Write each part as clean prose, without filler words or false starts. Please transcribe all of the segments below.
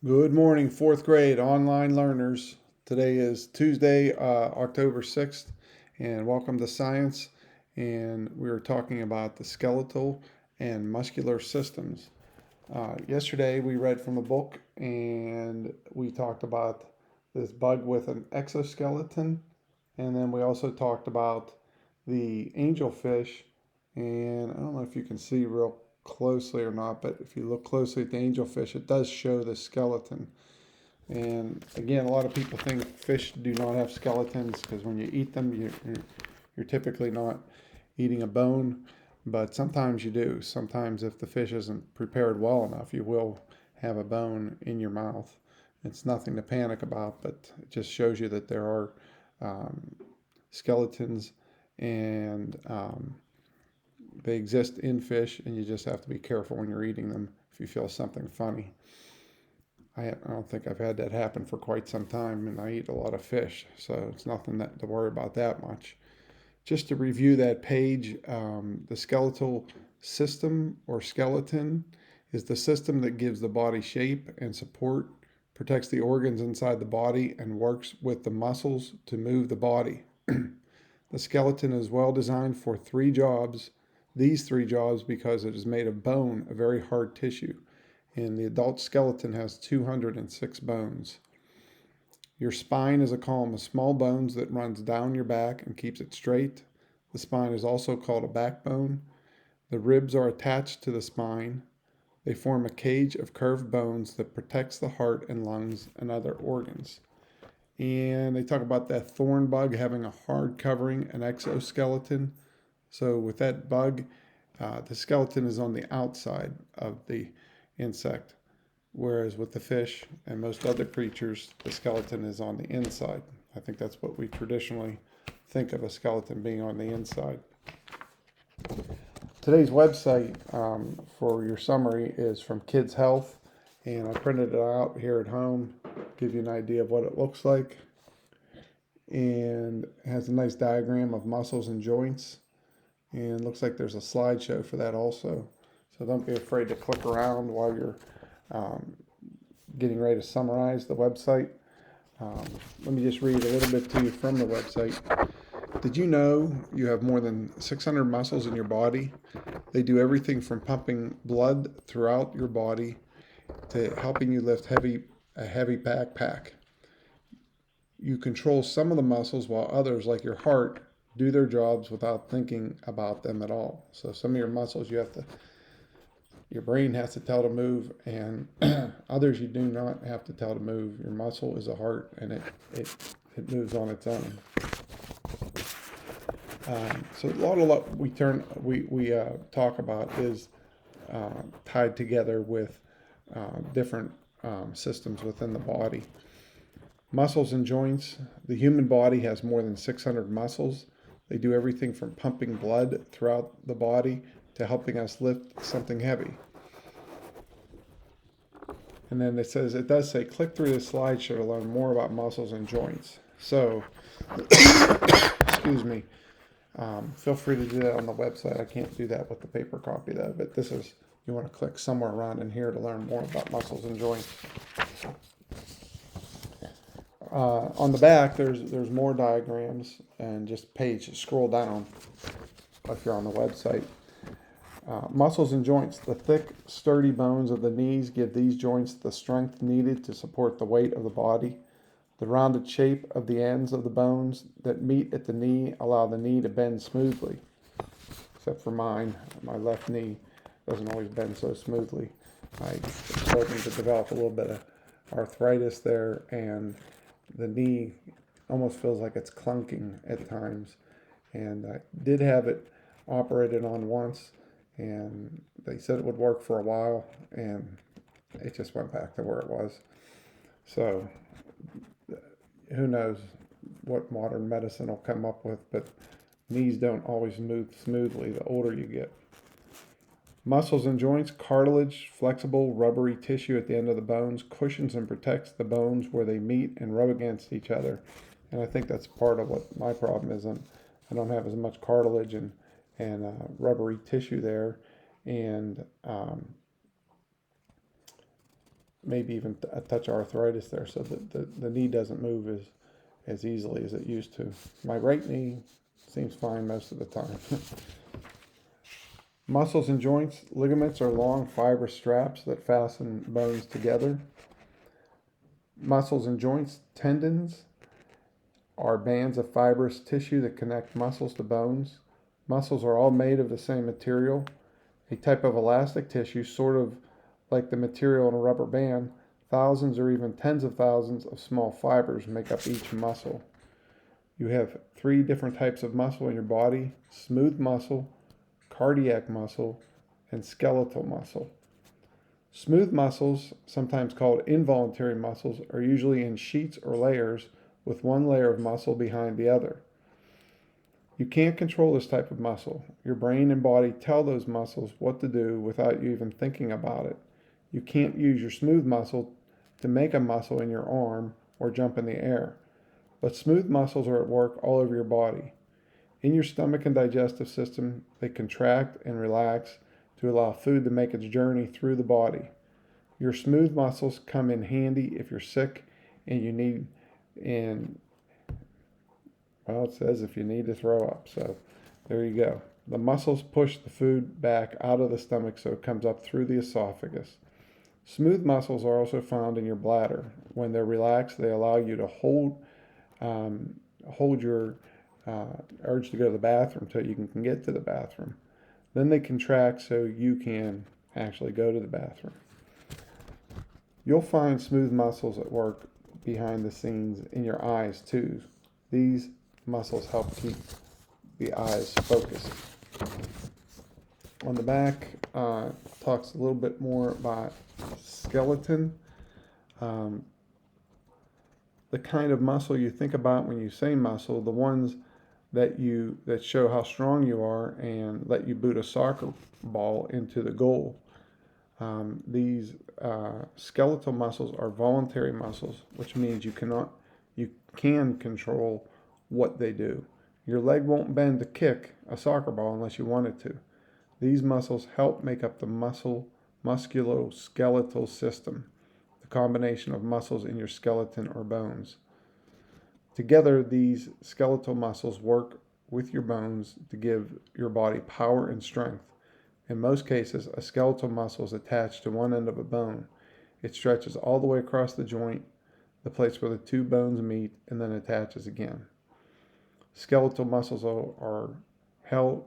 Good morning, fourth grade online learners. Today is Tuesday, October 6th, and welcome to Science. And we are talking about the skeletal and muscular systems. Yesterday, we read from a book and we talked about this bug with an exoskeleton, and then we also talked about the angelfish. And I don't know if you can see real closely or not, but if you look closely at the angelfish, it does show the skeleton. And again, a lot of people think fish do not have skeletons because when you eat them, you're typically not eating a bone, but sometimes you do. Sometimes, if the fish isn't prepared well enough, you will have a bone in your mouth. It's nothing to panic about, but it just shows you that there are um, skeletons and they exist in fish, and you just have to be careful when you're eating them if you feel something funny. I don't think I've had that happen for quite some time, and I eat a lot of fish, so it's nothing to worry about that much. Just to review that page, the skeletal system or skeleton is the system that gives the body shape and support, protects the organs inside the body, and works with the muscles to move the body. The skeleton is well designed for these three jobs, because it is made of bone, a very hard tissue, and the adult skeleton has 206 bones. Your spine is a column of small bones that runs down your back and keeps it straight. The spine is also called a backbone. The ribs are attached to the spine. They form a cage of curved bones that protects the heart and lungs and other organs. And they talk about that thorn bug having a hard covering, an exoskeleton. So with that bug, the skeleton is on the outside of the insect, whereas with the fish and most other creatures, the skeleton is on the inside. I think that's what we traditionally think of a skeleton being, on the inside. Today's website for your summary is from Kids Health, and I printed it out here at home, give you an idea of what it looks like, and it has a nice diagram of muscles and joints, and it looks like there's a slideshow for that also. So don't be afraid to click around while you're um, getting ready to summarize the website. Um, Let me just read a little bit to you from the website. Did you know you have more than 600 muscles in your body? They do everything from pumping blood throughout your body to helping you lift a heavy backpack. You control some of the muscles while others, like your heart, do their jobs without thinking about them at all. So some of your muscles your brain has to tell to move, and others you do not have to tell to move. Your muscle is a heart, and it moves on its own. So a lot of what we talk about is tied together with different systems within the body. Muscles and joints. The human body has more than 600 muscles. They do everything from pumping blood throughout the body to helping us lift something heavy. And then it does say, click through this slideshow to learn more about muscles and joints. So, excuse me, feel free to do that on the website. I can't do that with the paper copy though, but you want to click somewhere around in here to learn more about muscles and joints. On the back, there's more diagrams, and just scroll down if you're on the website. Muscles and joints. The thick, sturdy bones of the knees give these joints the strength needed to support the weight of the body. The rounded shape of the ends of the bones that meet at the knee allow the knee to bend smoothly. Except for mine, my left knee doesn't always bend so smoothly. I'm starting to develop a little bit of arthritis there, and the knee almost feels like it's clunking at times. And I did have it operated on once, and they said it would work for a while, and it just went back to where it was. So who knows what modern medicine will come up with, but knees don't always move smoothly the older you get. Muscles and joints. Cartilage, flexible, rubbery tissue at the end of the bones, cushions and protects the bones where they meet and rub against each other. And I think that's part of what my problem is. I don't have as much cartilage and rubbery tissue there. And maybe even a touch of arthritis there, so the knee doesn't move as easily as it used to. My right knee seems fine most of the time. Muscles and joints, ligaments are long fibrous straps that fasten bones together. Muscles and joints, tendons are bands of fibrous tissue that connect muscles to bones. Muscles are all made of the same material, a type of elastic tissue, sort of like the material in a rubber band. Thousands or even tens of thousands of small fibers make up each muscle. You have 3 different types of muscle in your body: smooth muscle, cardiac muscle, and skeletal muscle. Smooth muscles, sometimes called involuntary muscles, are usually in sheets or layers with one layer of muscle behind the other. You can't control this type of muscle. Your brain and body tell those muscles what to do without you even thinking about it. You can't use your smooth muscle to make a muscle in your arm or jump in the air. But smooth muscles are at work all over your body. In your stomach and digestive system, they contract and relax to allow food to make its journey through the body. Your smooth muscles come in handy if you're sick and you need, and well, it says if you need to throw up. So there you go. The muscles push the food back out of the stomach so it comes up through the esophagus. Smooth muscles are also found in your bladder. When they're relaxed, they allow you to hold your urge to go to the bathroom till you can get to the bathroom. Then they contract so you can actually go to the bathroom. You'll find smooth muscles at work behind the scenes in your eyes too. These muscles help keep the eyes focused. On the back, talks a little bit more about skeleton. The kind of muscle you think about when you say muscle, the ones that show how strong you are and let you boot a soccer ball into the goal. These skeletal muscles are voluntary muscles, which means you can control what they do. Your leg won't bend to kick a soccer ball unless you want it to. These muscles help make up the musculoskeletal system, the combination of muscles in your skeleton or bones. Together, these skeletal muscles work with your bones to give your body power and strength. In most cases, a skeletal muscle is attached to one end of a bone. It stretches all the way across the joint, the place where the 2 bones meet, and then attaches again. Skeletal muscles are held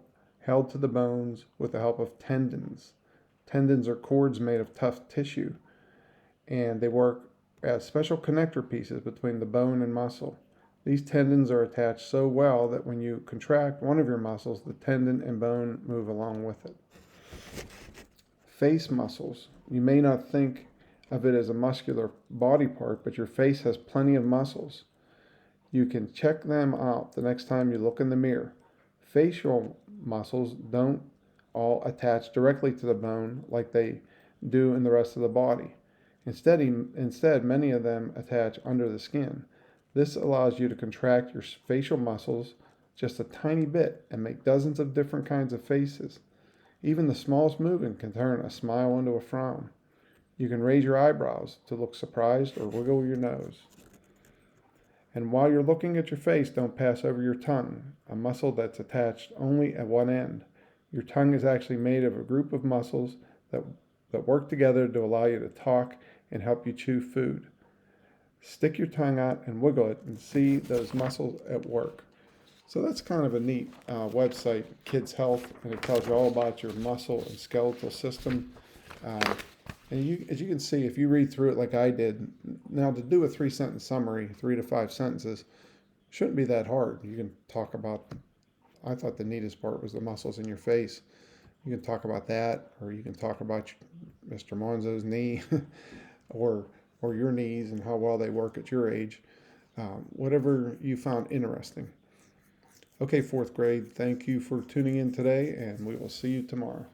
to the bones with the help of tendons. Tendons are cords made of tough tissue, and they work as special connector pieces between the bone and muscle. These tendons are attached so well that when you contract one of your muscles, the tendon and bone move along with it. Face muscles. You may not think of it as a muscular body part, but your face has plenty of muscles. You can check them out the next time you look in the mirror. Facial muscles don't all attach directly to the bone like they do in the rest of the body. Instead, many of them attach under the skin. This allows you to contract your facial muscles just a tiny bit and make dozens of different kinds of faces. Even the smallest movement can turn a smile into a frown. You can raise your eyebrows to look surprised or wiggle your nose. And while you're looking at your face, don't pass over your tongue, a muscle that's attached only at one end. Your tongue is actually made of a group of muscles that work together to allow you to talk and help you chew food. Stick your tongue out and wiggle it and see those muscles at work. So that's kind of a neat website, Kids Health, and it tells you all about your muscle and skeletal system. And as you can see, if you read through it like I did, now to do a 3-sentence summary, 3 to 5 sentences, shouldn't be that hard. You can talk about, I thought the neatest part was the muscles in your face. You can talk about that, or you can talk about Mr. Monzo's knee, or your knees and how well they work at your age. Whatever you found interesting. Okay, 4th grade, thank you for tuning in today, and we will see you tomorrow.